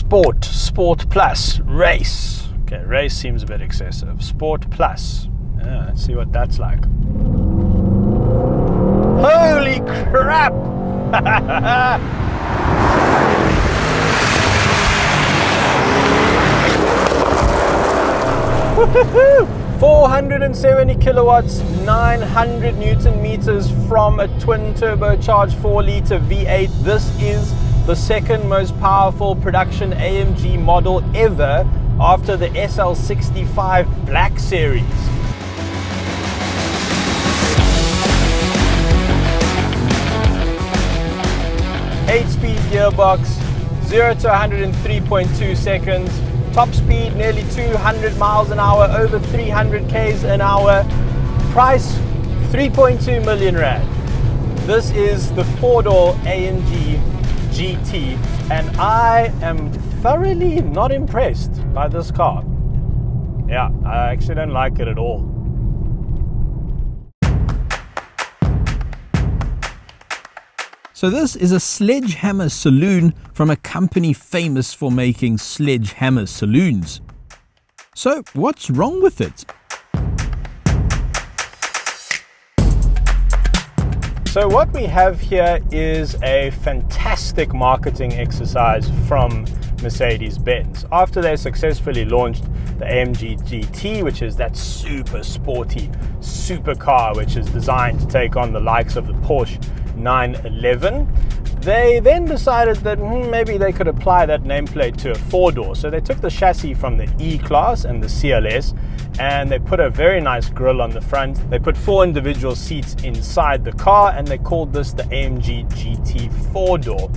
Sport Plus, race. Okay, race seems a bit excessive. Sport Plus. Yeah, let's see what that's like. Holy crap! 470 kilowatts, 900 Newton meters from a twin turbocharged 4-liter V8. This is the second most powerful production AMG model ever after the SL65 Black Series. 8-speed gearbox, 0 to 100 in 3.2 seconds. Top speed nearly 200 miles an hour, over 300 k's an hour. Price 3.2 million rand. This is the 4-door AMG GT, and I am thoroughly not impressed by this car. Yeah, I actually don't like it at all. So this is a sledgehammer saloon from a company famous for making sledgehammer saloons. So what's wrong with it? So what we have here is a fantastic marketing exercise from Mercedes-Benz. After they successfully launched the AMG GT, which is that super sporty supercar which is designed to take on the likes of the Porsche 911, they then decided that maybe they could apply that nameplate to a 4-door. So they took the chassis from the E-Class and the CLS, and they put a very nice grille on the front. They put 4 individual seats inside the car, and they called this the AMG GT 4-door.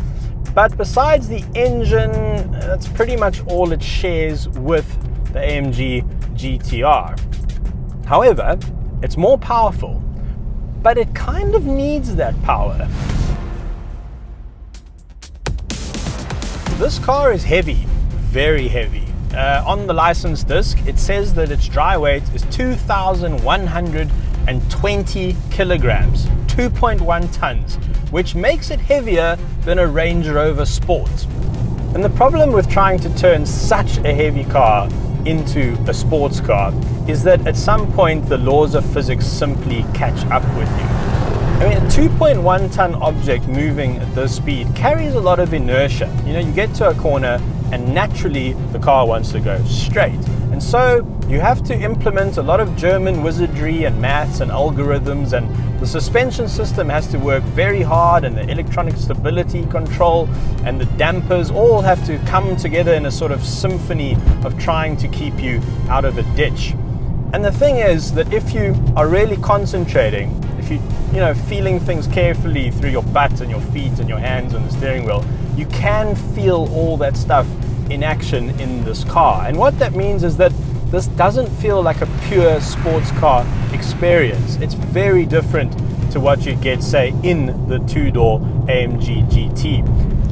But besides the engine, that's pretty much all it shares with the AMG GTR. However, it's more powerful, but it kind of needs that power. This car is heavy, very heavy. On the license disc, it says that its dry weight is 2,120 kilograms, 2.1 tons, which makes it heavier than a Range Rover Sport. And the problem with trying to turn such a heavy car into a sports car is that at some point the laws of physics simply catch up with you. I mean, a 2.1 ton object moving at this speed carries a lot of inertia. You know, you get to a corner and naturally the car wants to go straight. And so you have to implement a lot of German wizardry and maths and algorithms, and the suspension system has to work very hard, and the electronic stability control and the dampers all have to come together in a sort of symphony of trying to keep you out of a ditch. And the thing is that if you are really concentrating, if you feeling things carefully through your butt and your feet and your hands on the steering wheel, you can feel all that stuff in action in this car. And what that means is that this doesn't feel like a pure sports car experience. It's very different to what you get, say, in the 2-door AMG GT.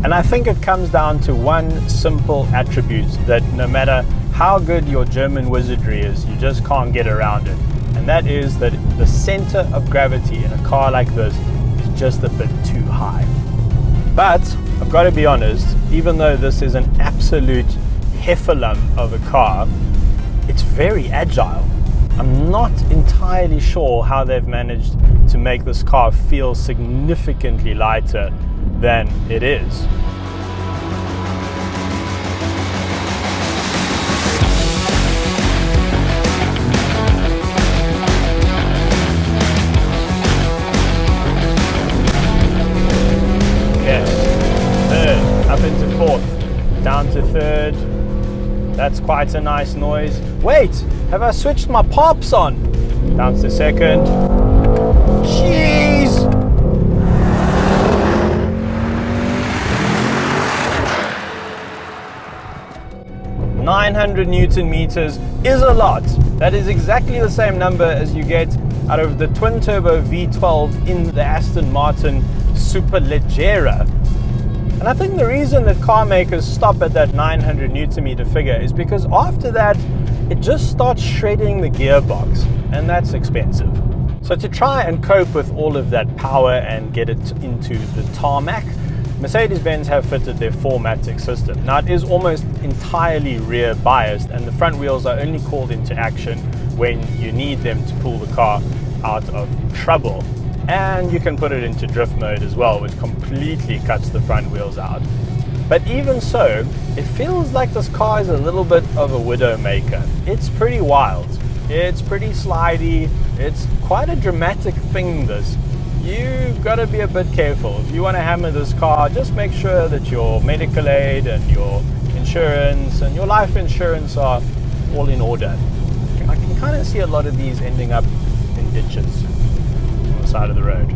And I think it comes down to one simple attribute that no matter how good your German wizardry is, you just can't get around it. And that is that the center of gravity in a car like this is just a bit too high. But I've got to be honest, even though this is an absolute heffalump of a car, it's very agile. I'm not entirely sure how they've managed to make this car feel significantly lighter than it is. Up into 4th, down to 3rd. That's quite a nice noise. Wait, have I switched my pops on? Down to 2nd. Jeez! .900 Newton meters is a lot. That is exactly the same number as you get out of the twin turbo V12 in the Aston Martin Superleggera. And I think the reason that car makers stop at that 900 Newton meter figure is because after that, it just starts shredding the gearbox, and that's expensive. So to try and cope with all of that power and get it into the tarmac, Mercedes-Benz have fitted their 4MATIC system. Now it is almost entirely rear biased, and the front wheels are only called into action when you need them to pull the car out of trouble. And you can put it into drift mode as well, which completely cuts the front wheels out. But even so, it feels like this car is a little bit of a widowmaker. It's pretty wild, it's pretty slidey, it's quite a dramatic thing this. You've got to be a bit careful. If you want to hammer this car, just make sure that your medical aid and your insurance and your life insurance are all in order. I can kind of see a lot of these ending up in ditches on the side of the road.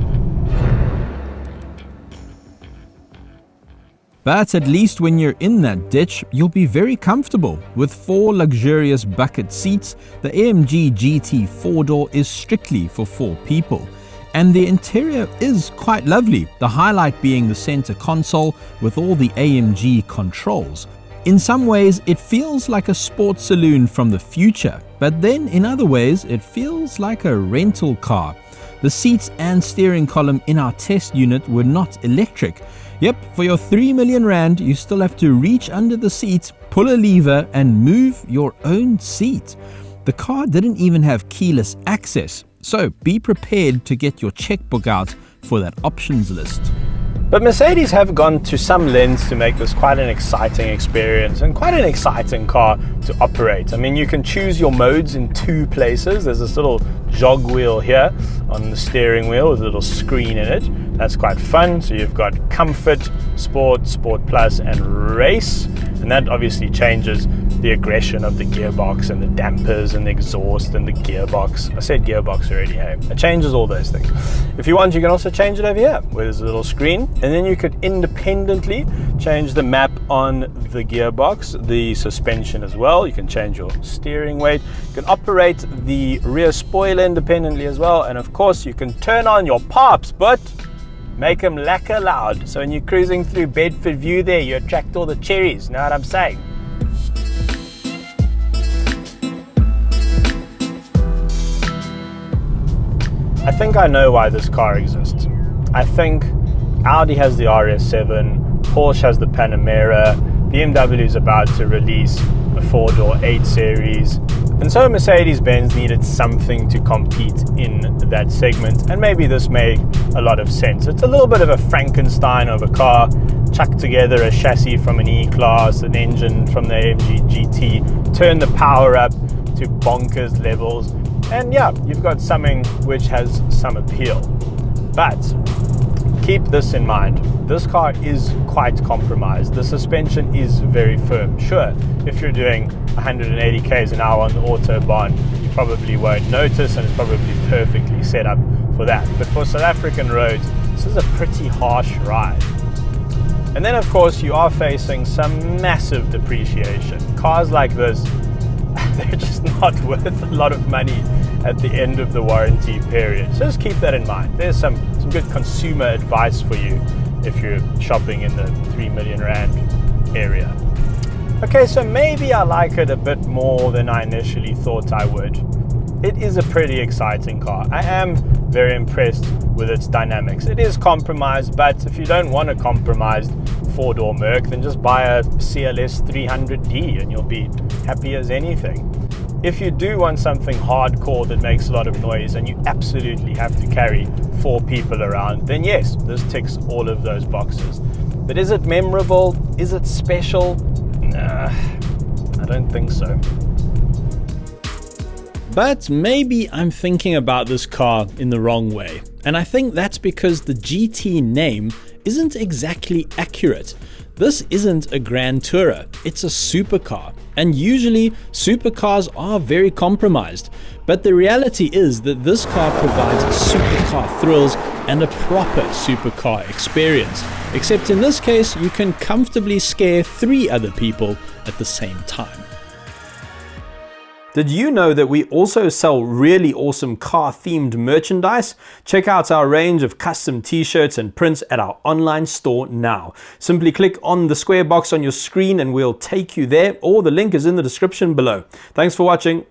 But at least when you're in that ditch, you'll be very comfortable. With 4 luxurious bucket seats, the AMG GT 4-door is strictly for 4 people. And the interior is quite lovely, the highlight being the center console with all the AMG controls. In some ways, it feels like a sports saloon from the future, but then in other ways, it feels like a rental car. The seats and steering column in our test unit were not electric. Yep, for your 3 million rand, you still have to reach under the seat, pull a lever, and move your own seat. The car didn't even have keyless access, so be prepared to get your checkbook out for that options list. But Mercedes have gone to some lengths to make this quite an exciting experience and quite an exciting car to operate. I mean, you can choose your modes in 2 places. There's this little jog wheel here on the steering wheel with a little screen in it. That's quite fun. So you've got comfort, sport, sport plus, and race. And that obviously changes the aggression of the gearbox and the dampers and the exhaust and the gearbox. I said gearbox already, hey? It changes all those things. If you want, you can also change it over here where there's a little screen, and then you could independently change the map on the gearbox, the suspension as well. You can change your steering weight. You can operate the rear spoiler independently as well, and of course you can turn on your pops, but make them lacquer loud. So when you're cruising through Bedford View there, you attract all the cherries, know what I'm saying? I think I know why this car exists. I think Audi has the RS7, Porsche has the Panamera, BMW is about to release a 4-door 8 Series, and so Mercedes-Benz needed something to compete in that segment, and maybe this made a lot of sense. It's a little bit of a Frankenstein of a car, chuck together a chassis from an E-Class, an engine from the AMG GT, turn the power up to bonkers levels, and yeah, you've got something which has some appeal. But keep this in mind, this car is quite compromised. The suspension is very firm. Sure, if you're doing 180 km an hour on the Autobahn, you probably won't notice, and it's probably perfectly set up for that. But for South African roads, this is a pretty harsh ride. And then of course you are facing some massive depreciation. Cars like this, they're just not worth a lot of money at the end of the warranty period. So just keep that in mind. There's some good consumer advice for you if you're shopping in the 3 million rand area. Okay, so maybe I like it a bit more than I initially thought I would. It is a pretty exciting car. I am very impressed with its dynamics. It is compromised, but if you don't want a compromised 4-door Merc, then just buy a CLS 300D and you'll be happy as anything. If you do want something hardcore that makes a lot of noise and you absolutely have to carry 4 people around, then yes, this ticks all of those boxes. But is it memorable? Is it special? Nah, I don't think so. But maybe I'm thinking about this car in the wrong way. And I think that's because the GT name isn't exactly accurate. This isn't a Gran Tourer, it's a supercar. And usually supercars are very compromised. But the reality is that this car provides supercar thrills and a proper supercar experience. Except in this case, you can comfortably scare 3 other people at the same time. Did you know that we also sell really awesome car-themed merchandise? Check out our range of custom t-shirts and prints at our online store now. Simply click on the square box on your screen and we'll take you there, or the link is in the description below. Thanks for watching.